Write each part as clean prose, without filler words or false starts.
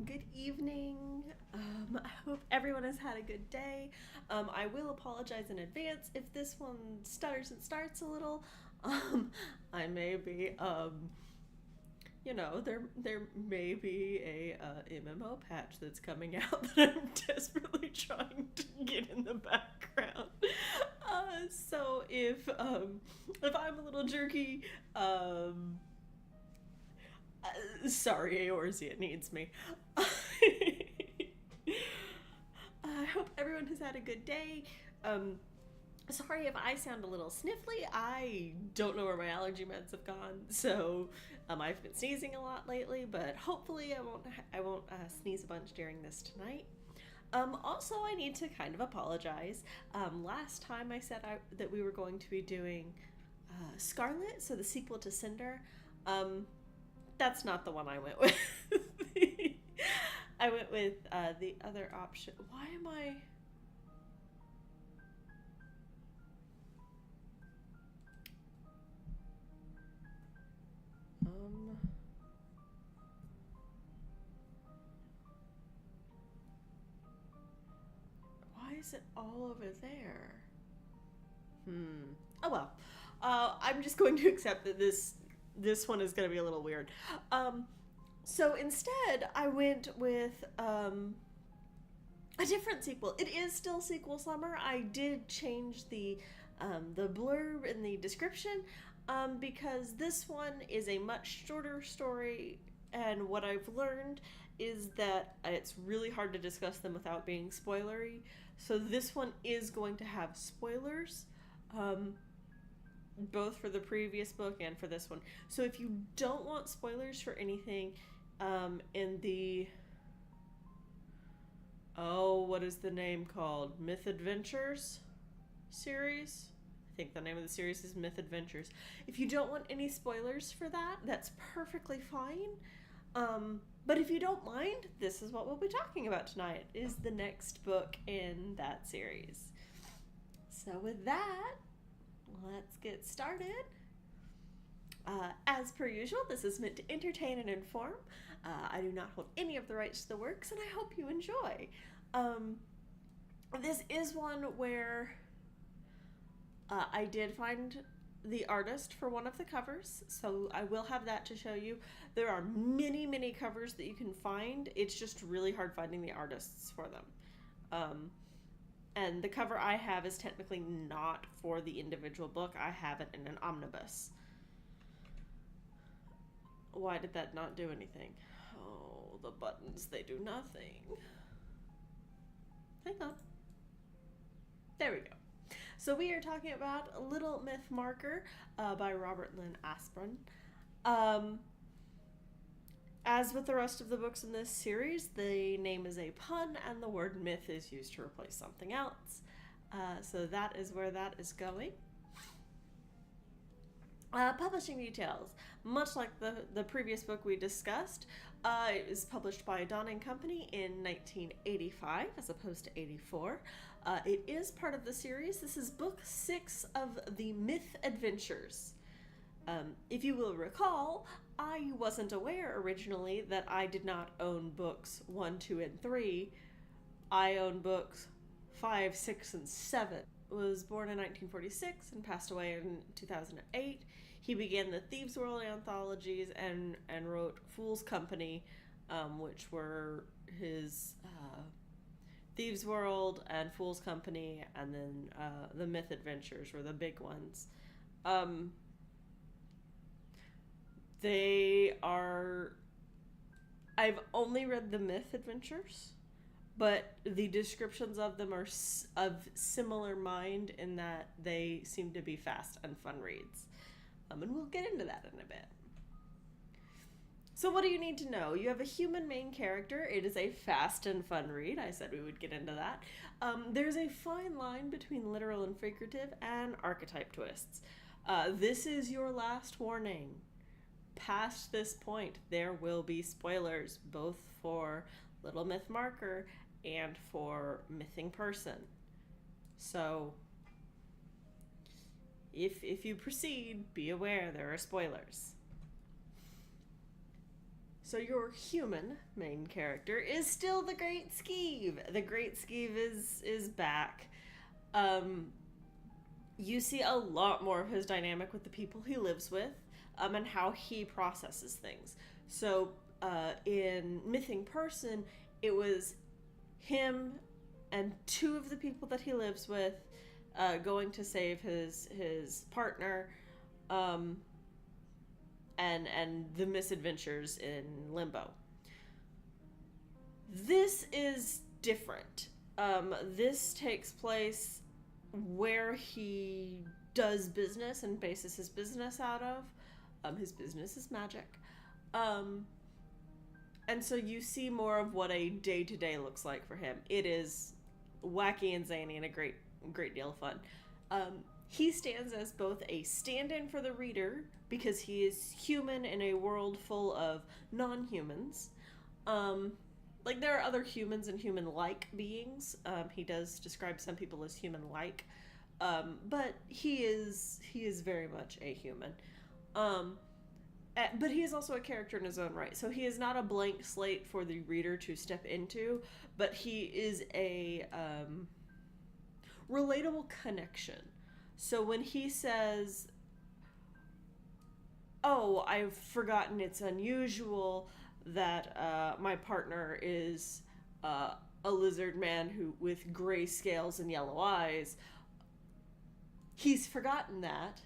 Good evening. I hope everyone has had a good day. I will apologize in advance if this one stutters and starts a little. I may be, there may be a MMO patch that's coming out that I'm desperately trying to get in the background. So if I'm a little jerky, sorry, Eorzea needs me. I hope everyone has had a good day. Sorry if I sound a little sniffly. I don't know where my allergy meds have gone, so I've been sneezing a lot lately. But hopefully, I won't sneeze a bunch during this tonight. Also, I need to kind of apologize. Last time I said that we were going to be doing Scarlet, so the sequel to Cinder. That's not the one I went with. I went with the other option. Why am I? Why is it all over there? Oh well. I'm just going to accept that this one is going to be a little weird. So instead, I went with a different sequel. It is still sequel summer. I did change the blurb in the description because this one is a much shorter story, and what I've learned is that it's really hard to discuss them without being spoilery. So this one is going to have spoilers. Both for the previous book and for this one. So if you don't want spoilers for anything in the what is the name called? Myth Adventures series? I think the name of the series is Myth Adventures. If you don't want any spoilers for that, that's perfectly fine. But if you don't mind, this is what we'll be talking about tonight, is the next book in that series. So with that, let's get started. As per usual, this is meant to entertain and inform. I do not hold any of the rights to the works, and I hope you enjoy. This is one where I did find the artist for one of the covers, so I will have that to show you. There are many, many covers that you can find. It's just really hard finding the artists for them. And the cover I have is technically not for the individual book. I have it in an omnibus. Why did that not do anything? Oh, the buttons, they do nothing. Hang on. There we go. So we are talking about Little Myth Marker by Robert Lynn Asprin. As with the rest of the books in this series, the name is a pun and the word myth is used to replace something else. So that is where that is going. Publishing details. Much like the previous book we discussed, it was published by Donning Company in 1985 as opposed to 84. It is part of the series. This is book 6 of the Myth Adventures. If you will recall, I wasn't aware originally that I did not own books 1, 2, and 3. I own books 5, 6, and 7. Was born in 1946 and passed away in 2008. He began the Thieves' World anthologies and wrote Fool's Company, which were his Thieves' World and Fool's Company, and then the Myth Adventures were the big ones. They are... I've only read the Myth Adventures, but the descriptions of them are of similar mind in that they seem to be fast and fun reads. And we'll get into that in a bit. So what do you need to know? You have a human main character. It is a fast and fun read. I said we would get into that. There's a fine line between literal and figurative and archetype twists. This is your last warning. Past this point, there will be spoilers, both for Little Myth Marker and for Mything Person. So, if you proceed, be aware there are spoilers. So your human main character is still the Great Skeeve. The Great Skeeve is back. You see a lot more of his dynamic with the people he lives with, and how he processes things. So in Missing Person, it was him and two of the people that he lives with going to save his partner, and the misadventures in Limbo. This is different. This takes place where he does business and bases his business out of. His business is magic. And so you see more of what a day-to-day looks like for him. It is wacky and zany and a great deal of fun. He stands as both a stand-in for the reader, because he is human in a world full of non-humans. Like, there are other humans and human-like beings. He does describe some people as human-like. But he is very much a human. But he is also a character in his own right. So he is not a blank slate for the reader to step into, but he is a relatable connection. So when he says, "Oh, I've forgotten it's unusual that my partner is a lizard man with gray scales and yellow eyes," he's forgotten that.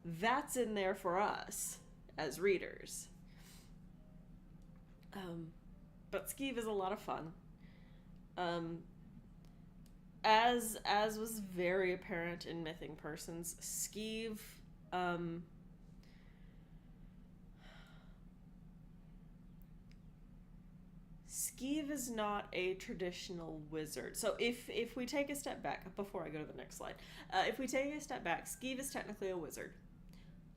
That's in there for us as readers. But Skeeve is a lot of fun. As was very apparent in Missing Persons, Skeeve Skeeve is not a traditional wizard. So if we take a step back, before I go to the next slide, if we take a step back, Skeeve is technically a wizard.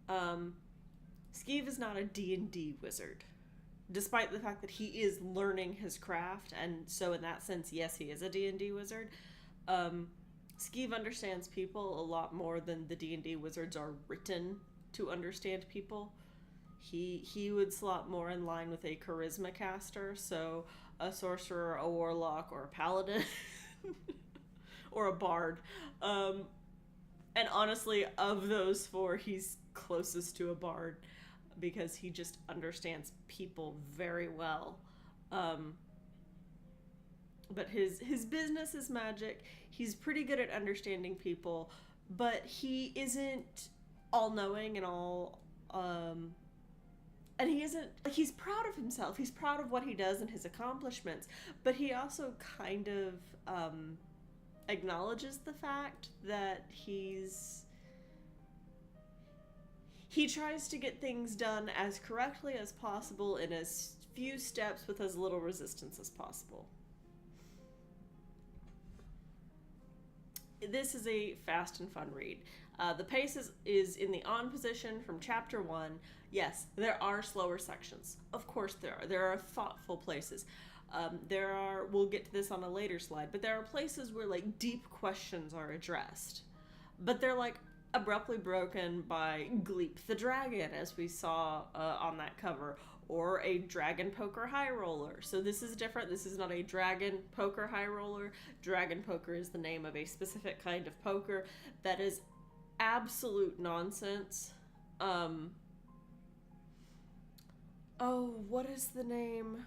Skeeve is not a D&D wizard, despite the fact that he is learning his craft, and so in that sense, yes, he is a D&D wizard. Skeeve understands people a lot more than the D&D wizards are written to understand people. He would slot more in line with a charisma caster, so a sorcerer, a warlock, or a paladin, or a bard. And honestly, of those four, he's closest to a bard, because he just understands people very well. But his business is magic. He's pretty good at understanding people, but he isn't all-knowing and all... And he isn't, like, he's proud of himself. He's proud of what he does and his accomplishments. But he also kind of acknowledges the fact that he tries to get things done as correctly as possible in as few steps with as little resistance as possible. This is a fast and fun read. The pace is in the on position from chapter 1. Yes, there are slower sections. Of course there are. There are thoughtful places. We'll get to this on a later slide, but there are places where, like, deep questions are addressed. But they're, like, abruptly broken by Gleep the Dragon, as we saw on that cover, or a Dragon Poker High Roller. So this is different. This is not a Dragon Poker High Roller. Dragon Poker is the name of a specific kind of poker that is absolute nonsense. Oh, what is the name?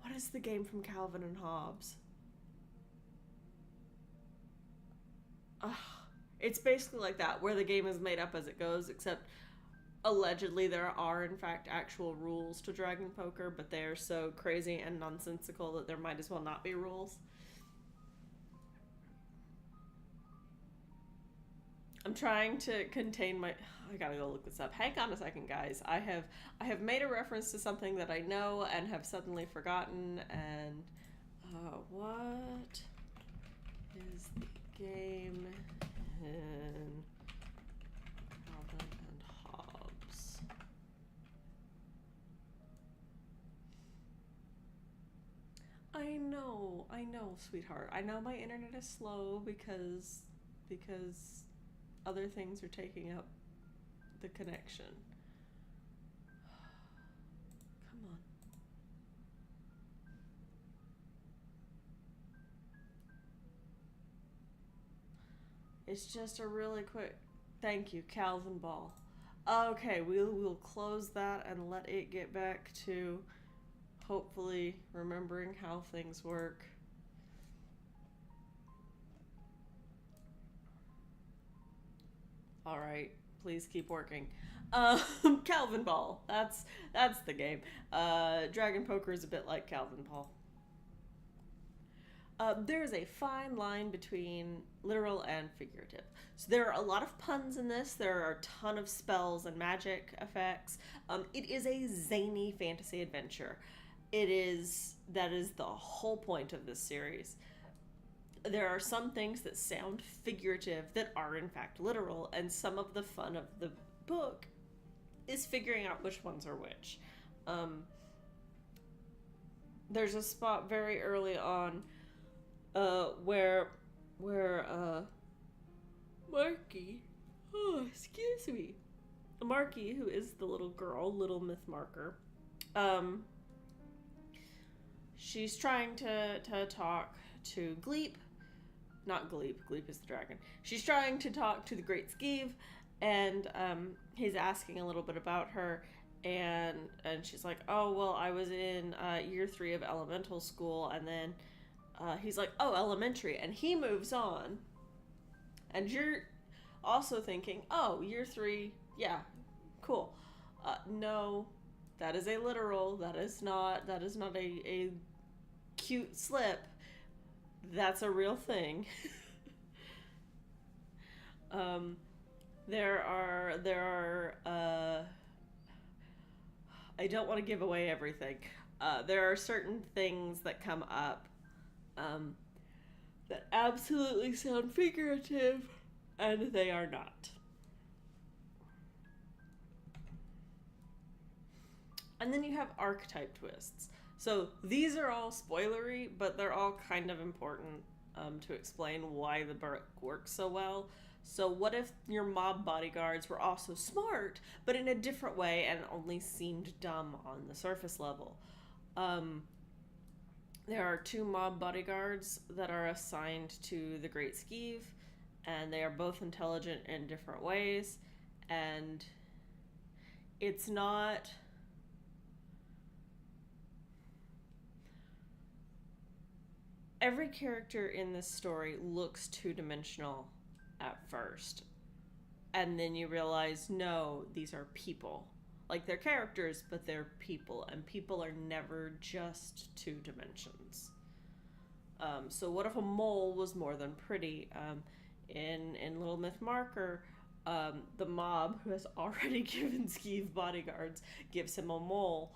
What is the game from Calvin and Hobbes? It's basically like that, where the game is made up as it goes, except allegedly there are, in fact, actual rules to Dragon Poker, but they are so crazy and nonsensical that there might as well not be rules. I'm trying to contain my... I gotta go look this up. Hang on a second, guys. I have made a reference to something that I know and have suddenly forgotten, and... what is the game in Calvin and Hobbes? I know, sweetheart. I know my internet is slow because other things are taking up the connection. Come on. It's just a really quick. Thank you, Calvin Ball. Okay, we'll close that and let it get back to hopefully remembering how things work. All right, please keep working. Calvin Ball. That's the game. Dragon Poker is a bit like Calvin Ball. There is a fine line between literal and figurative. So there are a lot of puns in this. There are a ton of spells and magic effects. It is a zany fantasy adventure. That is the whole point of this series. There are some things that sound figurative that are in fact literal, and some of the fun of the book is figuring out which ones are which. There's a spot very early on where Marky, excuse me, Marky, who is the little girl, Little Myth Marker, she's trying to talk to Gleep, not Gleep is the dragon. She's trying to talk to the Great Skeeve, and he's asking a little bit about her, and she's like, oh, well, I was in year 3 of elemental school, and then he's like, oh, elementary, and he moves on, and you're also thinking, oh, year 3, yeah, cool. No, that is a literal, that is not a cute slip. That's a real thing. There are I don't want to give away everything. There are certain things that come up that absolutely sound figurative, and they are not. And then you have archetype twists. So these are all spoilery, but they're all kind of important to explain why the book works so well. So what if your mob bodyguards were also smart, but in a different way and only seemed dumb on the surface level? There are 2 mob bodyguards that are assigned to the Great Skeeve, and they are both intelligent in different ways, and it's not... Every character in this story looks 2-dimensional at first, and then you realize, no, these are people. Like, they're characters, but they're people, and people are never just 2 dimensions. So what if a mole was more than pretty? In Little Myth Marker, the mob, who has already given Skeeve bodyguards, gives him a mole,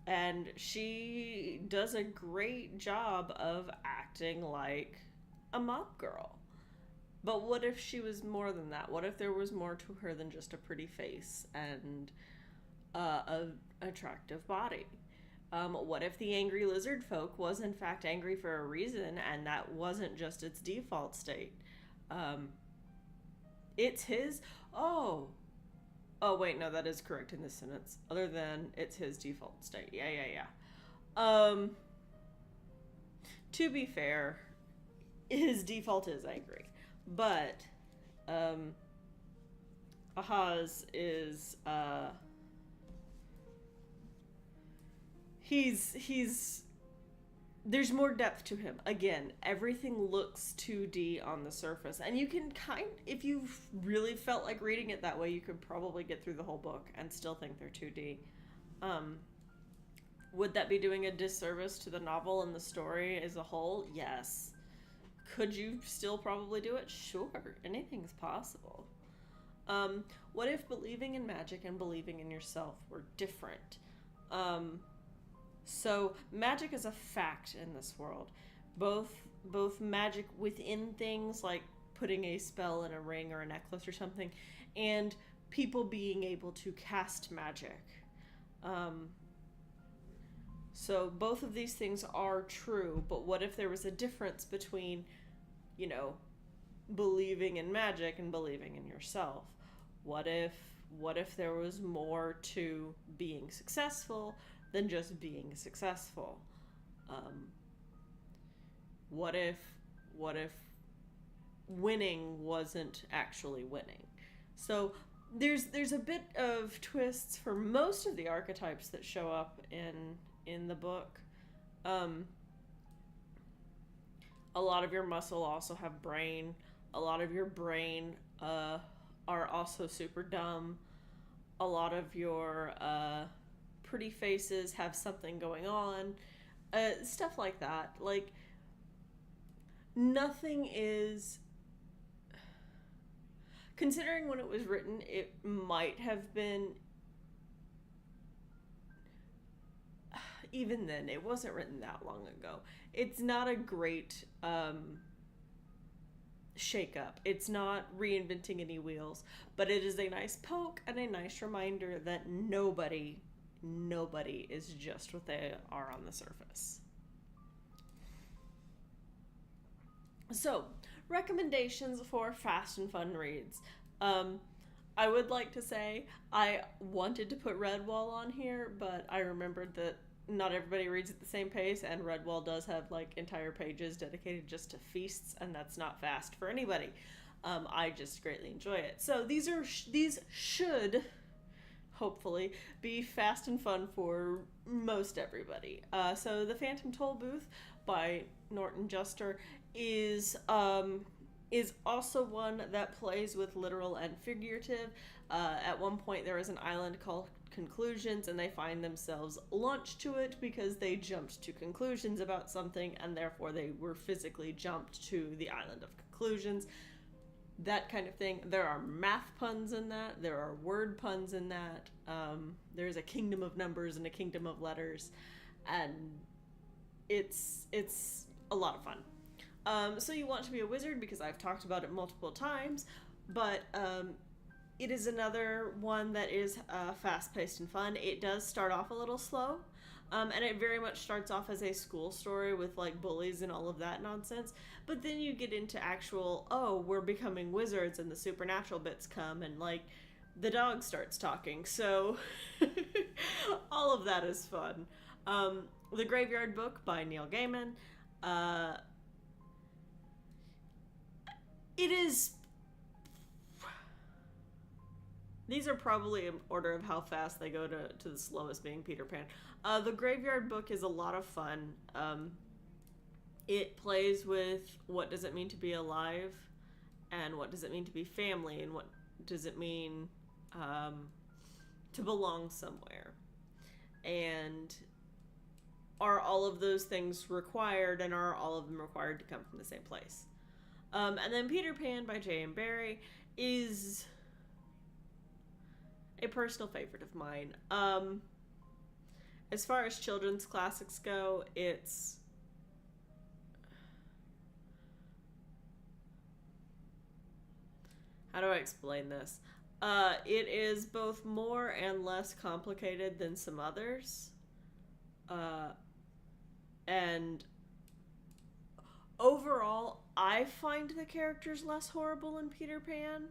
and she does a great job of acting like a mob girl. But what if she was more than that? What if there was more to her than just a pretty face and an attractive body? What if the angry lizard folk was in fact angry for a reason, and that wasn't just its default state? It's his... Oh, wait, no, that is correct in this sentence. Other than it's his default state. Yeah. To be fair, his default is angry. But, Ahaz is, he's, there's more depth to him. Again, everything looks 2D on the surface, and you can if you really felt like reading it that way, you could probably get through the whole book and still think they're 2D. Would that be doing a disservice to the novel and the story as a whole? Yes. Could you still probably do it? Sure. Anything's possible. What if believing in magic and believing in yourself were different? So magic is a fact in this world. Both magic within things, like putting a spell in a ring or a necklace or something, and people being able to cast magic. So both of these things are true, but what if there was a difference between, believing in magic and believing in yourself? What if there was more to being successful than just being successful? Um, what if winning wasn't actually winning? So there's a bit of twists for most of the archetypes that show up in the book. A lot of your muscle also have brain. A lot of your brain are also super dumb. A lot of your pretty faces have something going on. Stuff like that. Like, nothing is... Considering when it was written, it might have been... Even then, it wasn't written that long ago. It's not a great shake-up. It's not reinventing any wheels, but it is a nice poke and a nice reminder that nobody is just what they are on the surface. So, recommendations for fast and fun reads. I would like to say I wanted to put Redwall on here, but I remembered that not everybody reads at the same pace, and Redwall does have like entire pages dedicated just to feasts, and that's not fast for anybody. I just greatly enjoy it. So these should hopefully be fast and fun for most everybody. So The Phantom Toll Booth by Norton Juster is also one that plays with literal and figurative. At one point there is an island called Conclusions, and they find themselves launched to it because they jumped to conclusions about something, and therefore they were physically jumped to the island of conclusions. That kind of thing. There are math puns in that. There are word puns in that. There's a kingdom of numbers and a kingdom of letters, and it's a lot of fun. So you want to be a wizard, because I've talked about it multiple times, but it is another one that is fast-paced and fun. It does start off a little slow, and it very much starts off as a school story with like bullies and all of that nonsense. But then you get into actual, we're becoming wizards, and the supernatural bits come, and like the dog starts talking. So all of that is fun. The Graveyard Book by Neil Gaiman. It is... These are probably in order of how fast they go to the slowest being Peter Pan. The Graveyard Book is a lot of fun. It plays with what does it mean to be alive, and what does it mean to be family, and what does it mean to belong somewhere. And are all of those things required, and are all of them required to come from the same place? And then Peter Pan by J.M. Barrie is a personal favorite of mine. As far as children's classics go, it's... How do I explain this? It is both more and less complicated than some others. And overall, I find the characters less horrible in Peter Pan.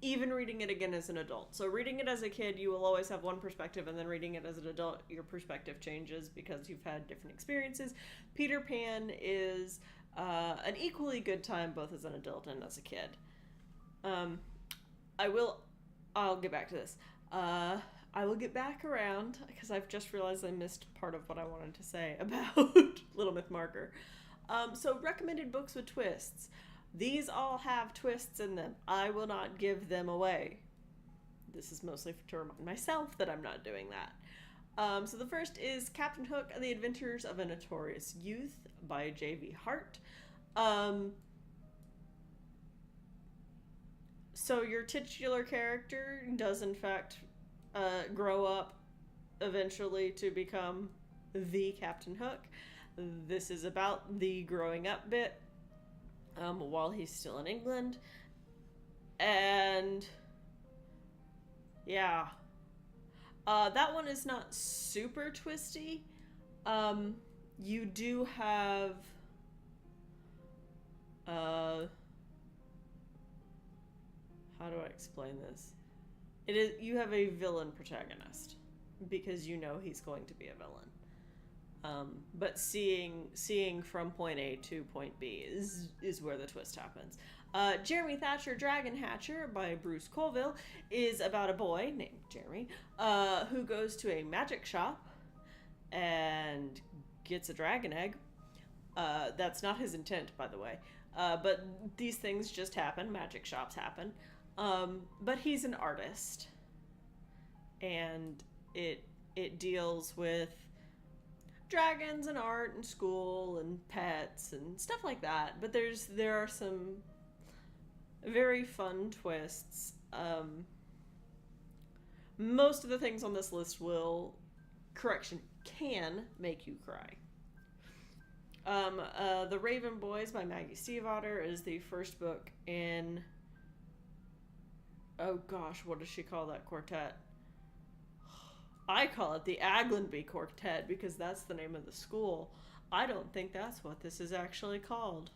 Even reading it again as an adult. So reading it as a kid, you will always have one perspective, and then reading it as an adult, your perspective changes because you've had different experiences. Peter Pan is an equally good time both as an adult and as a kid. I'll get back to this. I will get back around, because I've just realized I missed part of what I wanted to say about Little Myth Marker. So recommended books with twists. These all have twists in them. I will not give them away. This is mostly to remind myself that I'm not doing that. So the first is Captain Hook and the Adventures of a Notorious Youth by J.V. Hart. So your titular character does in fact grow up eventually to become the Captain Hook. This is about the growing up bit. While he's still in England. And yeah, that one is not super twisty. You do have Uh, how do I explain this? It is you have a villain protagonist because you know he's going to be a villain. But seeing from point A to point B is where the twist happens. Jeremy Thatcher Dragon Hatcher by Bruce Colville is about a boy named Jeremy who goes to a magic shop and gets a dragon egg. That's not his intent, by the way. But these things just happen. Magic shops happen. But he's an artist, and it deals with dragons and art and school and pets and stuff like that. But there are some very fun twists. Most of the things on this list can make you cry. The Raven Boys by Maggie Stiefvater is the first book in, oh gosh, what does she call that quartet? I call it the Aglenby Quartet because that's the name of the school. I don't think that's what this is actually called.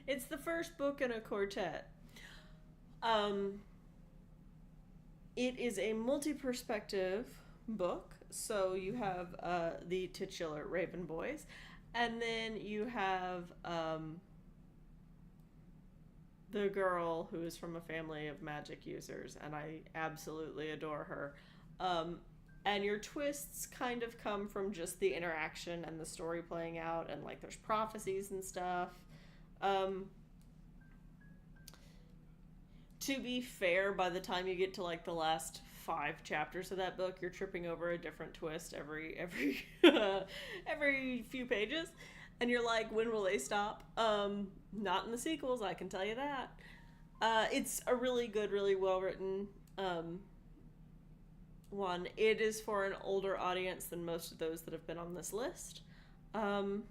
It's the first book in a quartet. It is a multi-perspective book. So you have the titular Raven Boys, and then you have the girl who is from a family of magic users, and I absolutely adore her. And your twists kind of come from just the interaction and the story playing out, and like there's prophecies and stuff. To be fair, by the time you get to like the last 5 chapters of that book, you're tripping over a different twist every every few pages, and you're like, when will they stop? Not in the sequels, I can tell you that. It's a really good, really well written one. It is for an older audience than most of those that have been on this list. So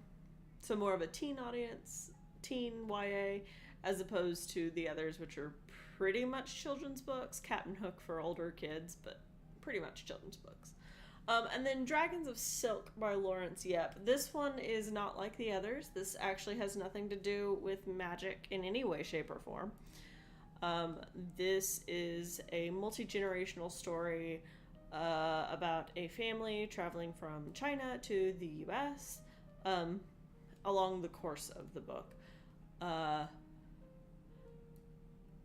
more of a teen audience, teen YA, as opposed to the others, which are pretty much children's books. Captain Hook for older kids, but pretty much children's books. And then Dragons of Silk by Lawrence Yep. This one is not like the others. This actually has nothing to do with magic in any way, shape, or form. This is a multi-generational story about a family traveling from China to the US along the course of the book.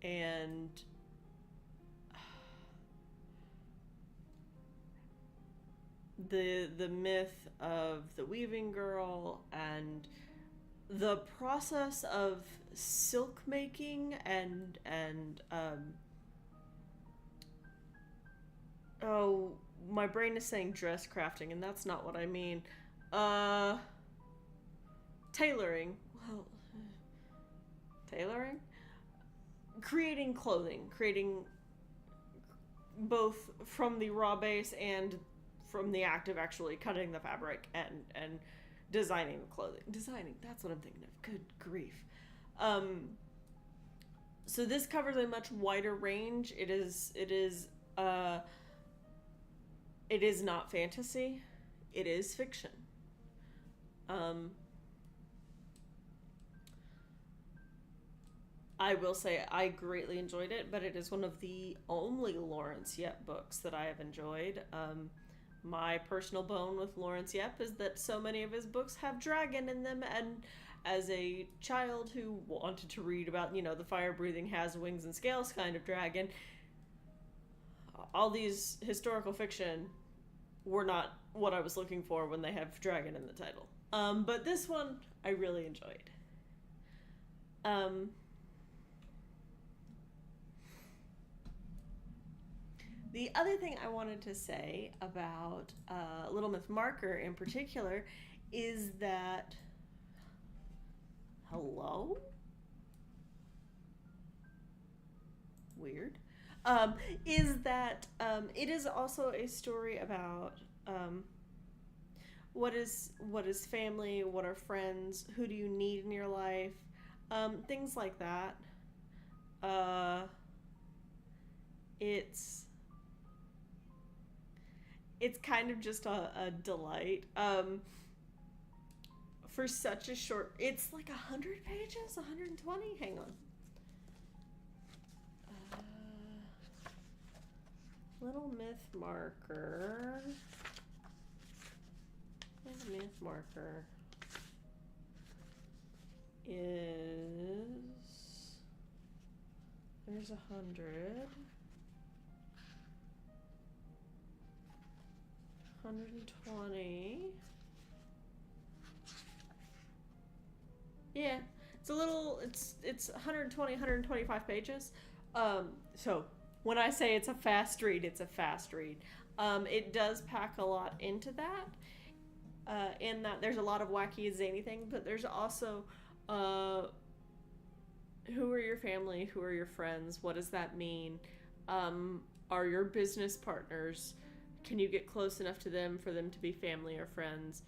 And the myth of the weaving girl and the process of silk making and oh, my brain is saying dress crafting, and that's not what I mean. Tailoring. Well, tailoring? Creating clothing, creating both from the raw base and from the act of actually cutting the fabric and designing the clothing. Designing, that's what I'm thinking of. Good grief. So this covers a much wider range. It is not fantasy. It is fiction. I will say I greatly enjoyed it, but it is one of the only Lawrence Yep books that I have enjoyed. My personal bone with Lawrence Yep is that so many of his books have dragon in them, and as a child who wanted to read about, the fire-breathing, has wings and scales kind of dragon, all these historical fiction were not what I was looking for when they have dragon in the title. But this one I really enjoyed. The other thing I wanted to say about Little Myth Marker in particular is that... Hello? Weird. Is that it is also a story about what is family, what are friends, who do you need in your life, things like that. It's kind of just a delight. for such a short, it's like 100 pages, 120. Hang on. Little myth marker. Little myth marker is, there's 100. 120. Yeah, it's a little, it's 120, 125 pages. So when I say it's a fast read, it's a fast read. It does pack a lot into that. In that there's a lot of wacky, zany things, but there's also who are your family, who are your friends, what does that mean? Are your business partners, can you get close enough to them for them to be family or friends?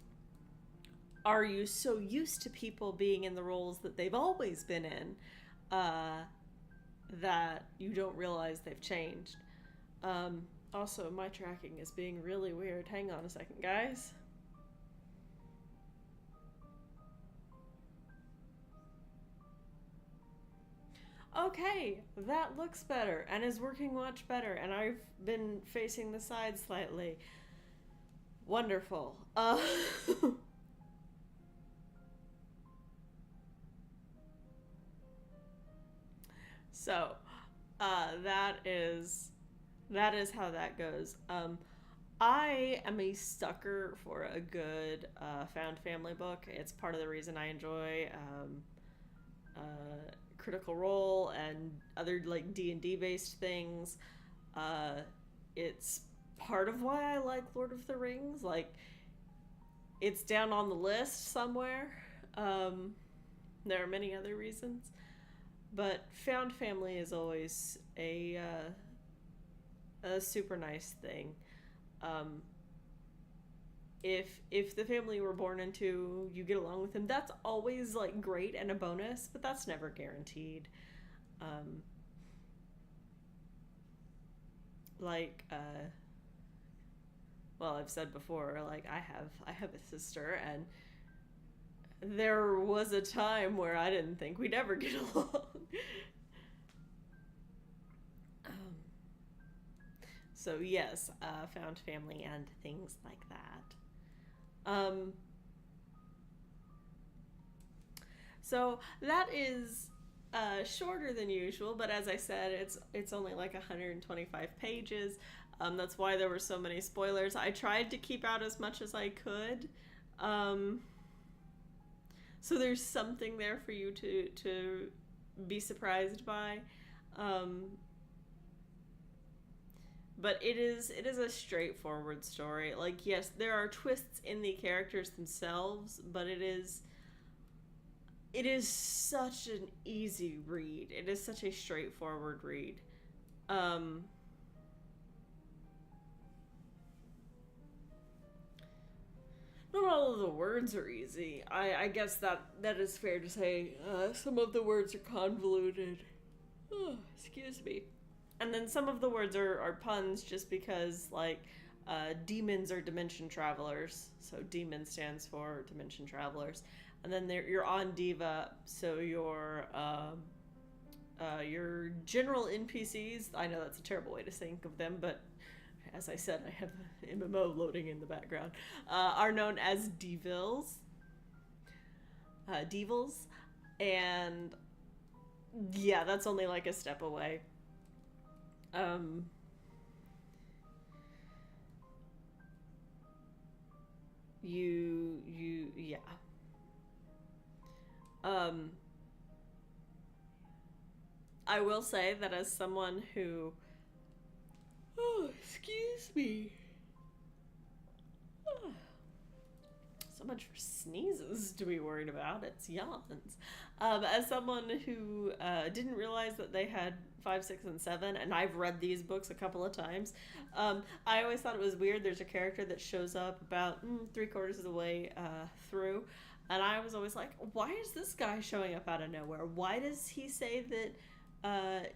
Are you so used to people being in the roles that they've always been in that you don't realize they've changed? Also, my tracking is being really weird. Hang on a second, guys. Okay, that looks better and is working much better, and I've been facing the side slightly. Wonderful. So, that is how that goes. I am a sucker for a good found family book. It's part of the reason I enjoy Critical Role and other like D&D based things. It's part of why I like Lord of the Rings. Like, it's down on the list somewhere. There are many other reasons, but found family is always a super nice thing. If the family you were born into, you get along with them, that's always like great and a bonus, but that's never guaranteed. Well, I've said before, like I have a sister, and there was a time where I didn't think we'd ever get along. So yes, found family and things like that. So that is shorter than usual, but as I said, it's only like 125 pages. That's why there were so many spoilers. I tried to keep out as much as I could. So there's something there for you to be surprised by. But it is a straightforward story. Like, yes, there are twists in the characters themselves, but it is such an easy read. It is such a straightforward read. Not all of the words are easy. I guess that is fair to say. Some of the words are convoluted. Oh, excuse me. And then some of the words are puns just because, like, demons are dimension travelers. So demon stands for dimension travelers. And then you're on Diva, so your general NPCs, I know that's a terrible way to think of them, but as I said, I have an MMO loading in the background, are known as Devils. Devils. And yeah, that's only like a step away. Yeah. I will say that as someone who, oh, excuse me. So much for sneezes to be worried about. It's yawns. As someone who didn't realize that they had 5, 6, and 7, and I've read these books a couple of times, I always thought it was weird. There's a character that shows up about 3/4 of the way through, and I was always like, why is this guy showing up out of nowhere? Why does he say that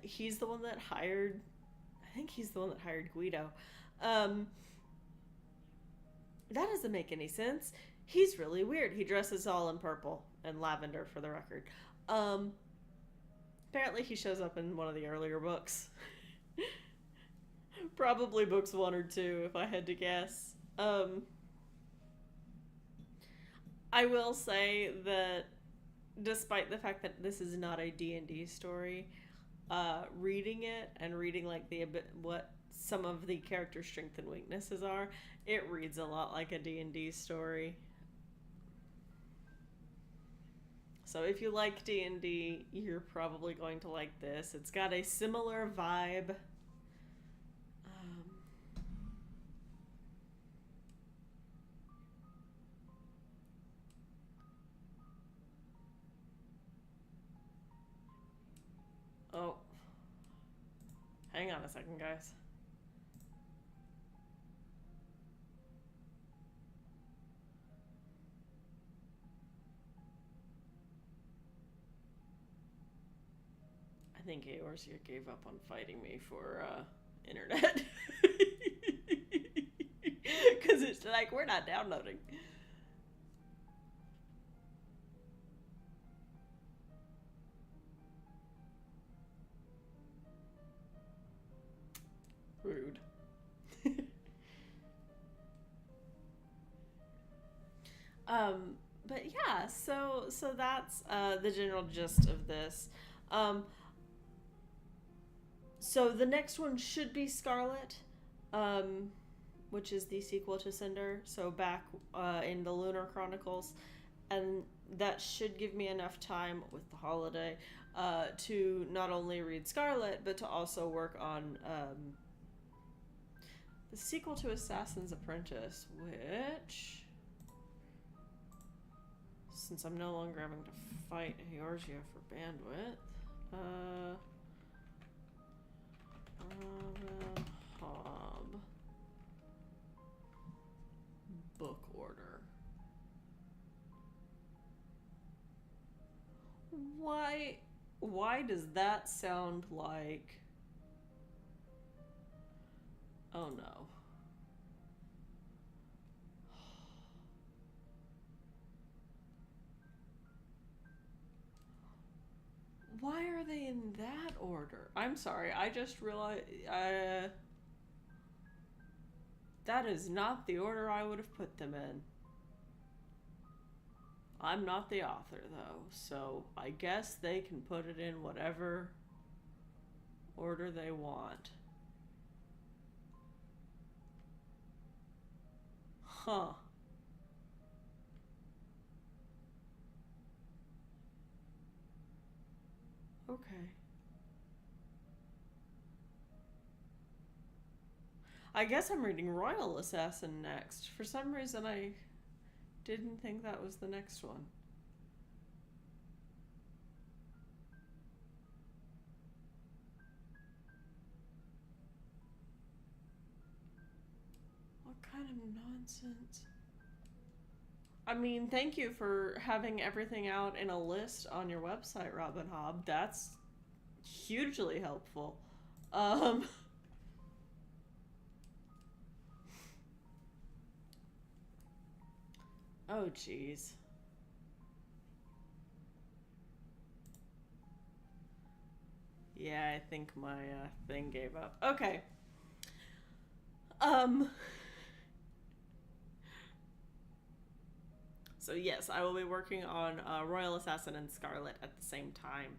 he's the one that hired, I think he's the one that hired Guido. That doesn't make any sense. He's really weird. He dresses all in purple and lavender, for the record. Apparently he shows up in one of the earlier books. Probably books 1 or 2, if I had to guess. I will say that despite the fact that this is not a D&D story, reading it and reading like what some of the character strengths and weaknesses are, it reads a lot like a D&D story. So if you like D&D, you're probably going to like this. It's got a similar vibe. Oh. Hang on a second, guys. I think Eorzea gave up on fighting me for internet. Because it's like, we're not downloading. Rude. But yeah, so that's the general gist of this. So the next one should be Scarlet, which is the sequel to Cinder. So back in the Lunar Chronicles, and that should give me enough time with the holiday to not only read Scarlet, but to also work on the sequel to Assassin's Apprentice, which, since I'm no longer having to fight Eorzea for bandwidth, Hob book order. Why does that sound like... Oh no. Why are they in that order? I'm sorry, I just realized that is not the order I would have put them in. I'm not the author though, so I guess they can put it in whatever order they want. Huh. Okay. I guess I'm reading Royal Assassin next. For some reason I didn't think that was the next one. What kind of nonsense? I mean, thank you for having everything out in a list on your website, Robin Hobb. That's hugely helpful. Oh, jeez. Yeah, I think my thing gave up. Okay. So yes, I will be working on Royal Assassin and Scarlet at the same time.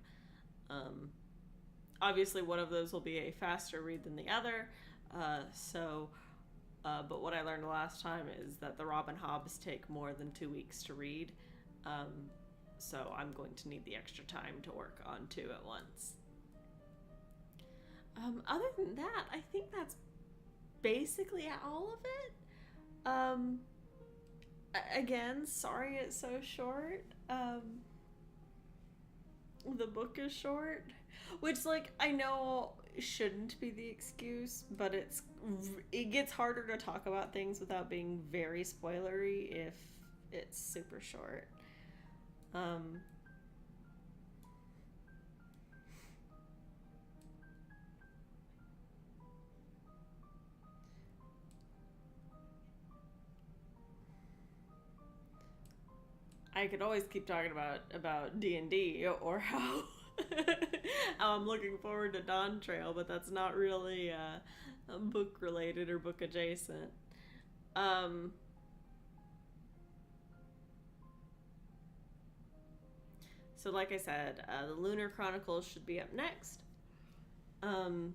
Obviously, one of those will be a faster read than the other. But what I learned last time is that the Robin Hobbs take more than 2 weeks to read. So I'm going to need the extra time to work on 2 at once. Other than that, I think that's basically all of it. Again, sorry it's so short. The book is short, which, like, I know shouldn't be the excuse, but it gets harder to talk about things without being very spoilery if it's super short. I could always keep talking about D&D or how how I'm looking forward to Dawn Trail, but that's not really book related or book adjacent. Um, so like I said, the Lunar Chronicles should be up next. Um,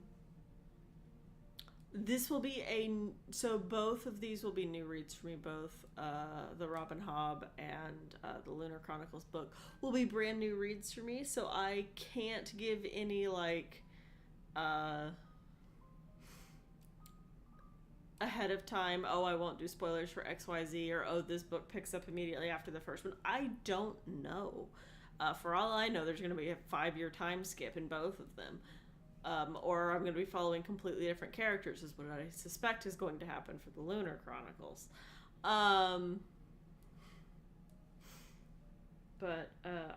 this will be so both of these will be new reads for me. Both the Robin Hobb and the Lunar Chronicles book will be brand new reads for me. So I can't give any like ahead of time. Oh, I won't do spoilers for XYZ, or oh, this book picks up immediately after the first one. I don't know. For all I know, there's going to be a 5-year time skip in both of them. Or I'm going to be following completely different characters, is what I suspect is going to happen for the Lunar Chronicles. But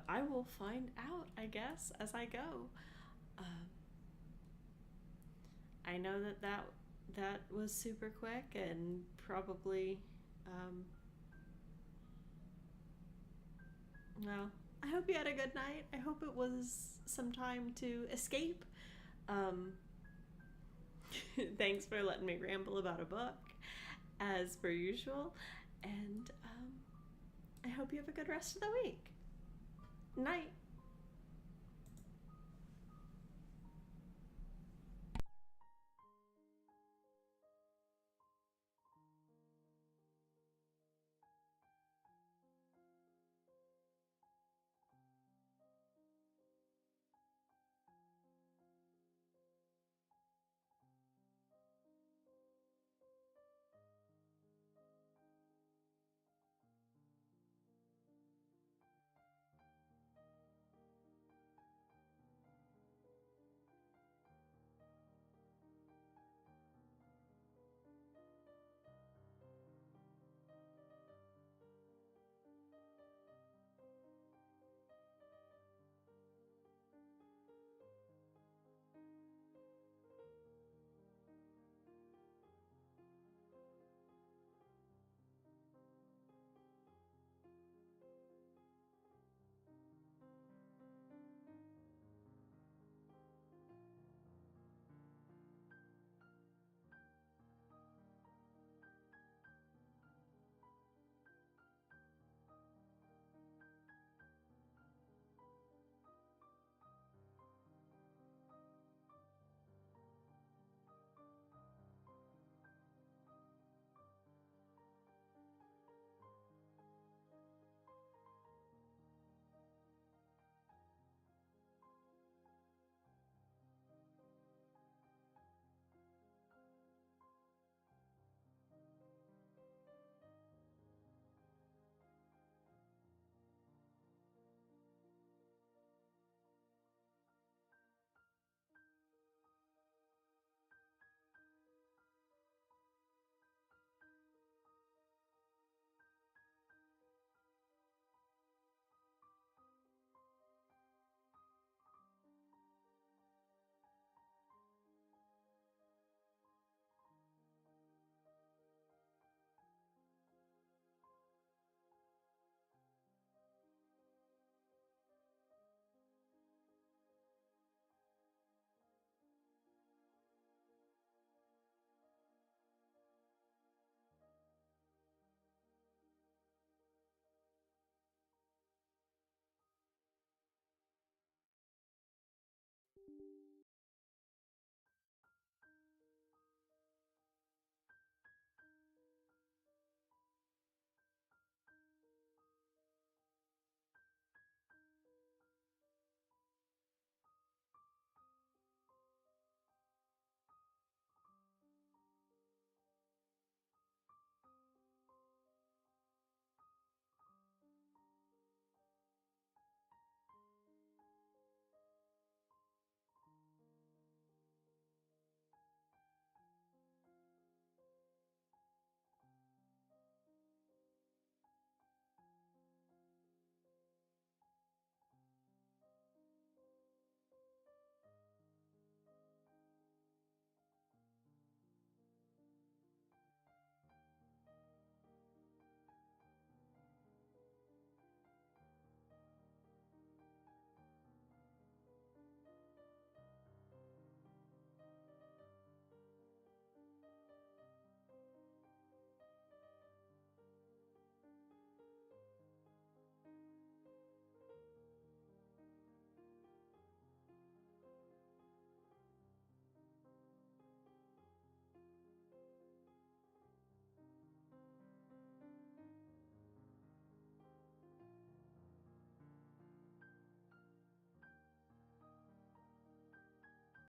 I will find out, I guess, as I go. I know that was super quick and probably, well, I hope you had a good night. I hope it was some time to escape. Um, Thanks for letting me ramble about a book, as per usual. And I hope you have a good rest of the week. Night.